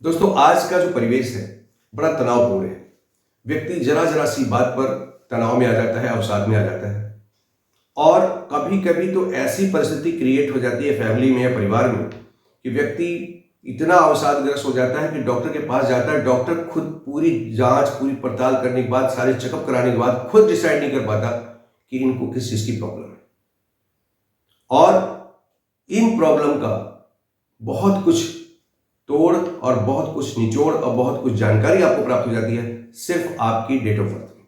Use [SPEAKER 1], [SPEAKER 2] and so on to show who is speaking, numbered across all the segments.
[SPEAKER 1] दोस्तों, आज का जो परिवेश है बड़ा तनावपूर्ण है। व्यक्ति जरा जरा सी बात पर तनाव में आ जाता है, अवसाद में आ जाता है। और कभी कभी तो ऐसी परिस्थिति क्रिएट हो जाती है फैमिली में या परिवार में कि व्यक्ति इतना अवसादग्रस्त हो जाता है कि डॉक्टर के पास जाता है। डॉक्टर खुद पूरी जांच पूरी पड़ताल करने के बाद, सारे चेकअप कराने के बाद खुद डिसाइड नहीं कर पाता कि इनको किस चीज की प्रॉब्लम है। और इन प्रॉब्लम का बहुत कुछ तोड़ और बहुत कुछ निचोड़ और बहुत कुछ जानकारी आपको प्राप्त हो जाती है सिर्फ आपकी डेट ऑफ बर्थ में।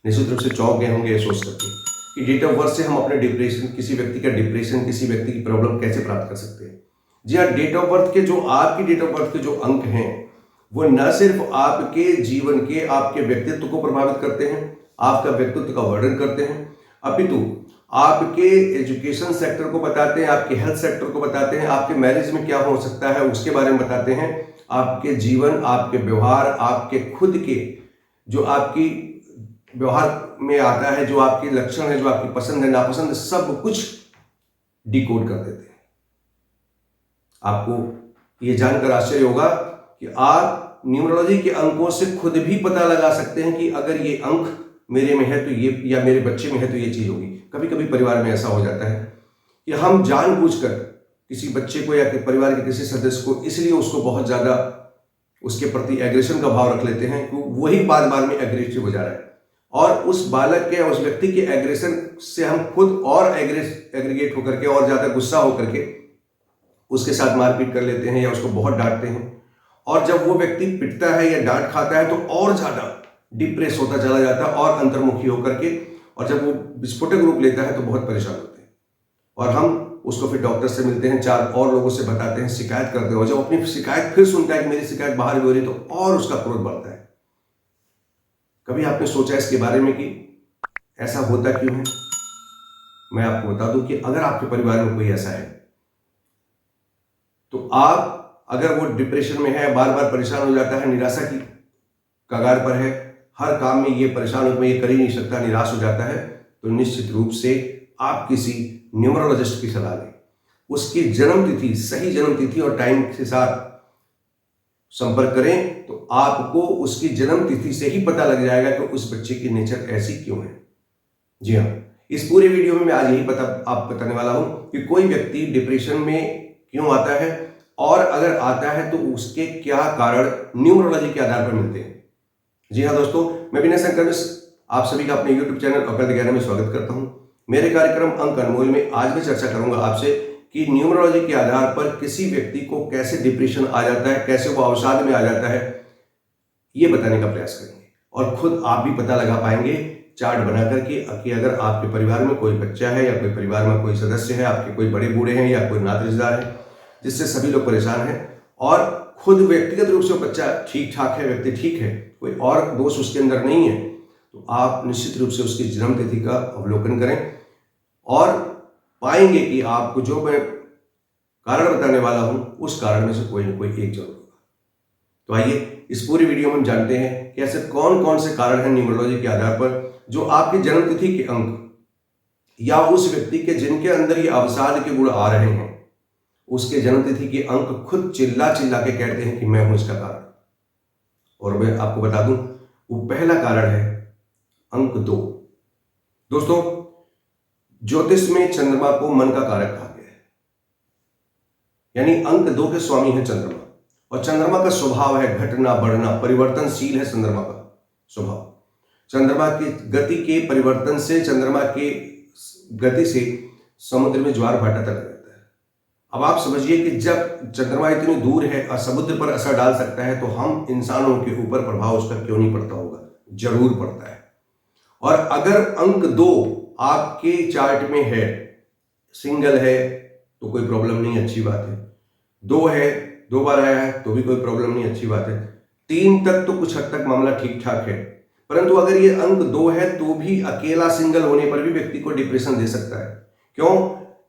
[SPEAKER 1] निश्चित रूप से चौंक गए होंगे सोच करके कि डेट ऑफ बर्थ से हम अपने डिप्रेशन, किसी व्यक्ति का डिप्रेशन, किसी व्यक्ति की प्रॉब्लम कैसे प्राप्त कर सकते हैं। जी हाँ, डेट ऑफ बर्थ के जो आपकी डेट ऑफ बर्थ के जो अंक हैं वो न सिर्फ आपके जीवन के, आपके व्यक्तित्व को प्रभावित करते हैं, आपका व्यक्तित्व का वर्णन करते हैं, अपितु आपके एजुकेशन सेक्टर को बताते हैं, आपके हेल्थ सेक्टर को बताते हैं, आपके मैरिज में क्या हो सकता है उसके बारे में बताते हैं, आपके जीवन, आपके व्यवहार, आपके खुद के जो आपकी व्यवहार में आता है, जो आपके लक्षण है, जो आपकी पसंद है नापसंद है, सब कुछ डिकोड कर देते हैं। आपको ये जानकर आश्चर्य होगा कि आप न्यूमरोलॉजी के अंकों से खुद भी पता लगा सकते हैं कि अगर ये अंक मेरे में है तो ये, या मेरे बच्चे में है तो ये चीज होगी। कभी कभी परिवार में ऐसा हो जाता है कि हम जानबूझकर किसी बच्चे को या परिवार के किसी सदस्य को इसलिए उसको बहुत ज्यादा उसके प्रति एग्रेशन का भाव रख लेते हैं कि वही बार बार में एग्रेसिव हो जा रहा है, और उस बालक के, उस व्यक्ति के एग्रेशन से हम खुद और एग्रीगेट होकर के और ज्यादा गुस्सा होकर के उसके साथ मारपीट कर लेते हैं या उसको बहुत डांटते हैं। और जब वो व्यक्ति पिटता है या डांट खाता है तो और ज्यादा डिप्रेस होता चला जाता है और अंतर्मुखी होकर के, और जब वो विस्फोटक रूप लेता है तो बहुत परेशान होते हैं। और हम उसको फिर डॉक्टर से मिलते हैं, 4 और लोगों से बताते हैं, शिकायत करते हैं, और जब अपनी शिकायत फिर सुनता है कि मेरी शिकायत बाहर भी हो रही, तो और उसका क्रोध बढ़ता है। कभी आपने सोचा इसके बारे में कि ऐसा होता क्यों है? मैं आपको बता दूं कि अगर आपके परिवार में कोई ऐसा है तो आप, अगर वो डिप्रेशन में है, बार बार परेशान हो जाता है, निराशा की कगार पर है, हर काम में ये परेशान हो, ये कर ही नहीं सकता, निराश हो जाता है, तो निश्चित रूप से आप किसी न्यूमरोलॉजिस्ट की सलाह लें। उसकी जन्म तिथि, सही जन्म तिथि और टाइम के साथ संपर्क करें तो आपको उसकी जन्म तिथि से ही पता लग जाएगा कि उस बच्चे की नेचर ऐसी क्यों है। जी हाँ, इस पूरे वीडियो में मैं आज यही बताने वाला हूं कि कोई व्यक्ति डिप्रेशन में क्यों आता है, और अगर आता है तो उसके क्या कारण न्यूमरोलॉजी के आधार पर मिलते हैं। जी हाँ दोस्तों, मैं विनय शंकर मिश्र आप सभी का अपने YouTube चैनल अकल्ट ज्ञान में स्वागत करता हूं। मेरे कार्यक्रम अंक अनमोल में आज मैं चर्चा करूंगा आपसे कि न्यूमरोलॉजी के आधार पर किसी व्यक्ति को कैसे डिप्रेशन आ जाता है, कैसे वो अवसाद में आ जाता है, ये बताने का प्रयास करेंगे। और खुद आप भी पता लगा पाएंगे चार्ट बना करके कि अगर आपके परिवार में कोई बच्चा है या कोई परिवार में कोई सदस्य है, आपके कोई बड़े बूढ़े हैं या कोई नाते रिश्तेदार है जिससे सभी लोग परेशान हैं, और खुद व्यक्तिगत रूप से बच्चा ठीक ठाक है, व्यक्ति ठीक है, कोई और दोष उसके अंदर नहीं है, तो आप निश्चित रूप से उसकी जन्म तिथि का अवलोकन करें और पाएंगे कि आपको जो मैं कारण बताने वाला हूं उस कारण में से कोई ना कोई एक जरूर होगा। तो आइए इस पूरी वीडियो में हम जानते हैं कि ऐसे कौन कौन से कारण हैं न्यूमरोलॉजी के आधार पर जो आपकी जन्म तिथि के अंक या उस व्यक्ति के जिनके अंदर ये अवसाद के गुण आ रहे हैं, उसके जन्म तिथि के अंक खुद चिल्ला चिल्ला के कहते हैं कि मैं हूं इसका कारण। और मैं आपको बता दूं, वो पहला कारण है अंक 2। दोस्तों, ज्योतिष में चंद्रमा को मन का कारक कहा गया है, यानी अंक 2 के स्वामी है चंद्रमा, और चंद्रमा का स्वभाव है घटना बढ़ना, परिवर्तनशील है चंद्रमा का स्वभाव। चंद्रमा की गति के परिवर्तन से, चंद्रमा के गति से समुद्र में ज्वार भाटा तक रहता है। अब आप समझिए कि जब चंद्रमा इतनी दूर है और समुद्र पर असर डाल सकता है, तो हम इंसानों के ऊपर प्रभाव उसका क्यों नहीं पड़ता होगा? जरूर पड़ता है। और अगर अंक 2 आपके चार्ट में है, सिंगल है तो कोई प्रॉब्लम नहीं, अच्छी बात है। 2 है, 2 बार आया है तो भी कोई प्रॉब्लम नहीं, अच्छी बात है। 3 तक तो कुछ हद तक मामला ठीक ठाक है, परंतु अगर ये अंक 2 है तो भी अकेला सिंगल होने पर भी व्यक्ति को डिप्रेशन दे सकता है। क्यों?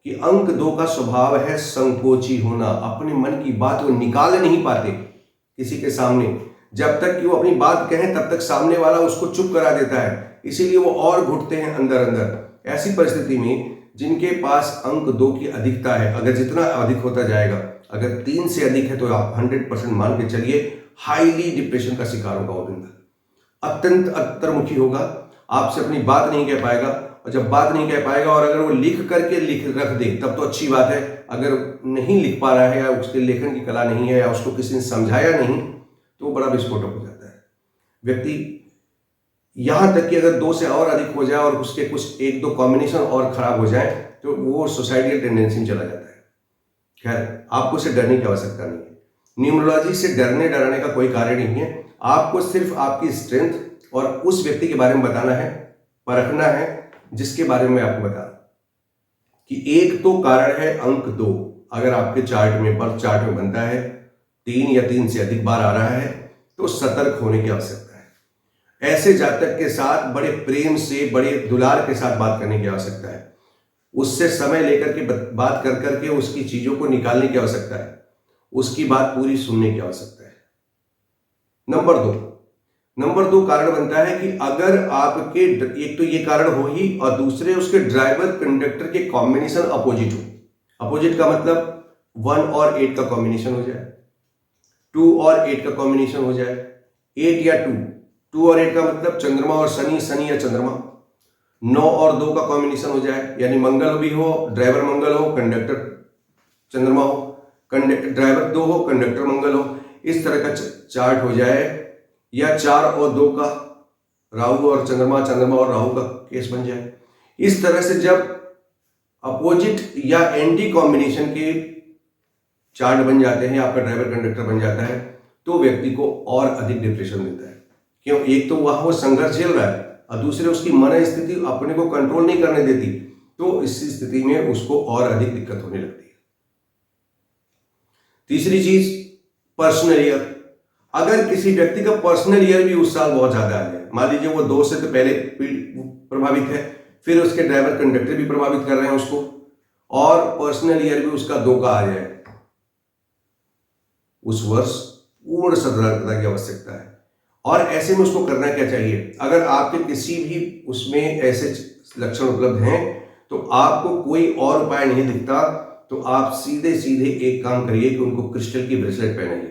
[SPEAKER 1] कि अंक 2 का स्वभाव है संकोची होना, अपने मन की बात वो निकाल नहीं पाते किसी के सामने। जब तक कि वो अपनी बात कहें तब तक सामने वाला उसको चुप करा देता है, इसीलिए वो और घुटते हैं अंदर अंदर। ऐसी परिस्थिति में जिनके पास अंक 2 की अधिकता है, अगर जितना अधिक होता जाएगा, अगर 3 से अधिक है तो आप 100% मान के चलिए हाईली डिप्रेशन का शिकार होगा वो बंदा, अत्यंत अंतर्मुखी होगा, आपसे अपनी बात नहीं कह पाएगा, और जब बात नहीं कह पाएगा और अगर वो लिख रख दे तब तो अच्छी बात है, अगर नहीं लिख पा रहा है या उसके लेखन की कला नहीं है या उसको किसी ने समझाया नहीं तो वो बड़ा विस्फोटक हो जाता है व्यक्ति। यहां तक कि अगर 2 से और अधिक हो जाए और उसके कुछ 1-2 कॉम्बिनेशन और खराब हो जाए तो वो सुसाइडियल टेंडेंसी में चला जाता है। खैर, आपको से डरने की आवश्यकता नहीं है, न्यूमरोलॉजी से डराने का कोई कार्य नहीं है। आपको सिर्फ आपकी स्ट्रेंथ और उस व्यक्ति के बारे में बताना है, परखना है, जिसके बारे में मैं आपको बता कि एक तो कारण है अंक 2, अगर आपके चार्ट में बर्थ चार्ट में बनता है 3 या 3 से अधिक बार आ रहा है तो सतर्क होने की आवश्यकता है। ऐसे जातक के साथ बड़े प्रेम से, बड़े दुलार के साथ बात करने की आवश्यकता है, उससे समय लेकर के बात कर करके उसकी चीजों को निकालने की आवश्यकता है, उसकी बात पूरी सुनने की आवश्यकता है। नंबर 2 कारण बनता है कि अगर आपके, एक तो ये कारण हो ही और दूसरे उसके ड्राइवर कंडक्टर के कॉम्बिनेशन अपोजिट हो। अपोजिट का मतलब 1 और 8 का कॉम्बिनेशन हो जाए, 2 और 8 का कॉम्बिनेशन हो जाए, 8 या 2 और 8 का मतलब चंद्रमा और शनि, शनि या चंद्रमा, 9 और 2 का कॉम्बिनेशन हो जाए, यानी मंगल भी हो, ड्राइवर मंगल हो, कंडक्टर चंद्रमा हो, कंडक्टर ड्राइवर 2 हो, कंडक्टर मंगल हो, इस तरह का चार्ट हो जाए, या 4 और 2 का राहु और चंद्रमा, चंद्रमा और राहु का केस बन जाए। इस तरह से जब अपोजिट या एंटी कॉम्बिनेशन के चार्ट बन जाते हैं, आपका ड्राइवर कंडक्टर बन जाता है, तो व्यक्ति को और अधिक डिप्रेशन देता है। क्यों? एक तो वहां वो संघर्ष झेल रहा है और दूसरे उसकी मन स्थिति अपने को कंट्रोल नहीं करने देती, तो इस स्थिति में उसको और अधिक दिक्कत होने लगती है। तीसरी चीज, पर्सनल ईयर। अगर किसी व्यक्ति का पर्सनल ईयर भी उस साल बहुत ज्यादा आ जाए, मान लीजिए वो 2 से तो पहले प्रभावित है, फिर उसके ड्राइवर कंडक्टर भी प्रभावित कर रहे हैं उसको, और पर्सनल ईयर भी उसका 2 का आ जाए, उस वर्ष पूर्ण सतर्कता की आवश्यकता है। और ऐसे में उसको करना क्या चाहिए? अगर आपके किसी भी उसमें ऐसे लक्षण उपलब्ध हैं तो आपको कोई और उपाय नहीं दिखता, तो आप सीधे सीधे एक काम करिए कि उनको क्रिस्टल की ब्रेसलेट पहनाइए।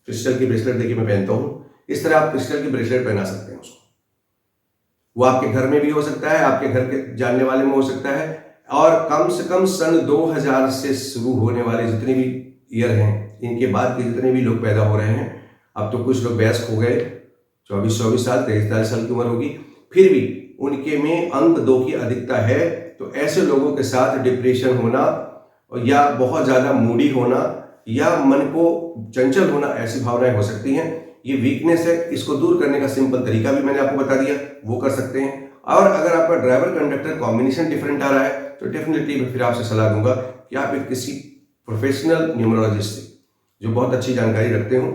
[SPEAKER 1] क्रिस्टल की ब्रेसलेट देखिए मैं पहनता हूं, इस तरह आप क्रिस्टल की ब्रेसलेट पहना सकते हैं उसको। वो आपके घर में भी हो सकता है, आपके घर के जानने वाले में हो सकता है, और कम से कम सन 2000 से शुरू होने वाले जितने भी ईयर हैं, इनके बाद के जितने भी लोग पैदा हो रहे हैं, अब तो कुछ लोग वयस्क हो गए, 24 साल 23 साल की उम्र होगी, फिर भी उनके में अंक 2 की अधिकता है, तो ऐसे लोगों के साथ डिप्रेशन होना या बहुत ज्यादा मूडी होना या मन को चंचल होना, ऐसी भावनाएं हो सकती हैं। ये वीकनेस है, इसको दूर करने का सिंपल तरीका भी मैंने आपको बता दिया, वो कर सकते हैं। और अगर आपका ड्राइवर कंडक्टर कॉम्बिनेशन डिफरेंट आ रहा है तो डेफिनेटली मैं फिर आपसे सलाह दूंगा कि आप एक किसी प्रोफेशनल न्यूमरोलॉजिस्ट से, जो बहुत अच्छी जानकारी रखते हो,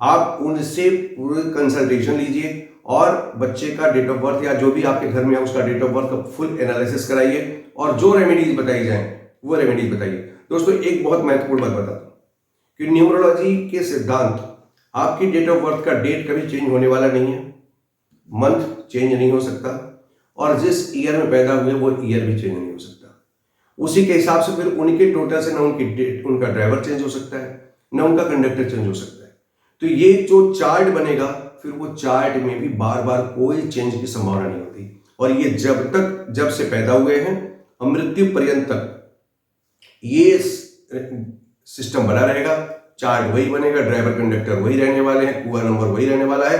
[SPEAKER 1] आप उनसे पूरे कंसल्टेशन लीजिए और बच्चे का डेट ऑफ बर्थ या जो भी आपके घर में है उसका डेट ऑफ बर्थ का फुल एनालिसिस कराइए, और जो रेमेडीज बताई जाए वो रेमेडीज बताइए। दोस्तों, एक बहुत महत्वपूर्ण बात बताता हूं कि न्यूमरोलॉजी के सिद्धांत, आपकी डेट ऑफ बर्थ का डेट कभी चेंज होने वाला नहीं है, मंथ चेंज नहीं हो सकता, और जिस ईयर में पैदा हुए वो ईयर भी चेंज नहीं हो सकता। उसी के हिसाब से फिर उनके टोटल से ना उनकी डेट, उनका ड्राइवर चेंज हो सकता है, ना उनका कंडक्टर चेंज हो सकता है। तो ये जो चार्ट बनेगा, फिर वो चार्ट में भी बार बार कोई चेंज की संभावना नहीं होती, और ये जब से पैदा हुए हैं मृत्यु पर्यंत तक ये सिस्टम बना रहेगा। चार्ट वही बनेगा, ड्राइवर कंडक्टर वही रहने वाले हैं, कुआ नंबर वही रहने वाला है,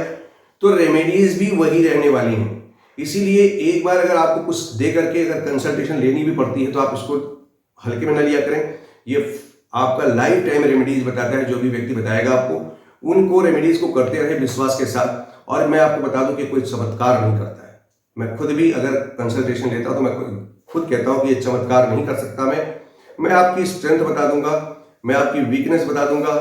[SPEAKER 1] तो रेमेडीज भी वही रहने वाली हैं। इसीलिए एक बार अगर आपको कुछ दे करके अगर कंसल्टेशन लेनी भी पड़ती है तो आप उसको हल्के में न लिया करें। ये आपका लाइफ टाइम रेमेडीज बताता है, जो भी व्यक्ति बताएगा आपको उनको रेमेडीज को करते रहे विश्वास के साथ। और मैं आपको बता दूं कि कोई चमत्कार नहीं करता है, मैं खुद भी अगर कंसल्टेशन लेता हूं तो मैं खुद कहता हूं कि ये चमत्कार नहीं कर सकता। मैं आपकी स्ट्रेंथ बता दूंगा, मैं आपकी वीकनेस बता दूंगा,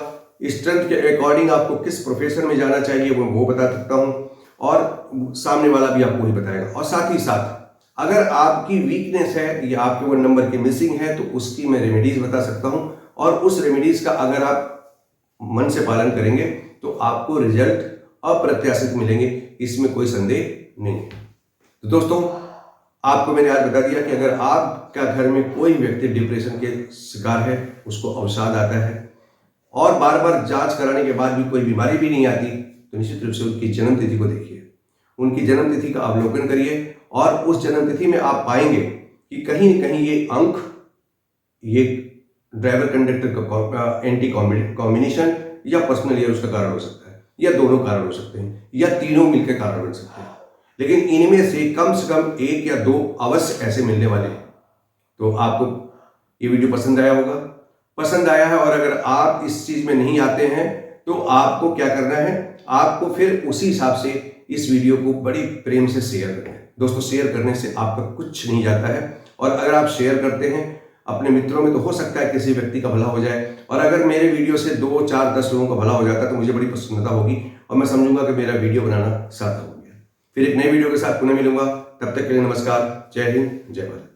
[SPEAKER 1] स्ट्रेंथ के अकॉर्डिंग आपको किस प्रोफेशन में जाना चाहिए वो बता सकता हूं, और सामने वाला भी आपको ही बताएगा। और साथ ही साथ अगर आपकी वीकनेस है या आपके वो नंबर की मिसिंग है तो उसकी मैं रेमेडीज बता सकता हूं, और उस रेमेडीज का अगर आप मन से पालन करेंगे तो आपको रिजल्ट अप्रत्याशित मिलेंगे, इसमें कोई संदेह नहीं है। तो दोस्तों, आपको मैंने आज बता दिया कि अगर आपका घर में कोई व्यक्ति डिप्रेशन के शिकार है, उसको अवसाद आता है, और बार बार जांच कराने के बाद भी कोई बीमारी भी नहीं आती, तो निश्चित रूप से उनकी जन्म तिथि को देखिए, उनकी जन्म तिथि का अवलोकन करिए और उस जन्म तिथि में आप पाएंगे कि कहीं न कहीं ये अंक, ये ड्राइवर कंडक्टर का एंटी कॉम्बिनेशन या पर्सनल ईयर उसका कारण हो सकता है, या दोनों कारण हो सकते हैं, या तीनों मिलकर कारण बन सकते हैं। लेकिन इनमें से कम 1 या 2 अवश्य ऐसे मिलने वाले हैं। तो आपको ये वीडियो पसंद आया होगा, पसंद आया है, और अगर आप इस चीज में नहीं आते हैं तो आपको क्या करना है, आपको फिर उसी हिसाब से इस वीडियो को बड़ी प्रेम से शेयर करना है। दोस्तों, शेयर करने से आपका कुछ नहीं जाता है, और अगर आप शेयर करते हैं अपने मित्रों में तो हो सकता है किसी व्यक्ति का भला हो जाए, और अगर मेरे वीडियो से 2, 4, 10 लोगों का भला हो जाता है तो मुझे बड़ी प्रसन्नता होगी और मैं समझूंगा कि मेरा वीडियो बनाना सार्थक हो गया। फिर एक नए वीडियो के साथ पुनः मिलूंगा, तब तक के लिए नमस्कार, जय हिंद, जय भारत।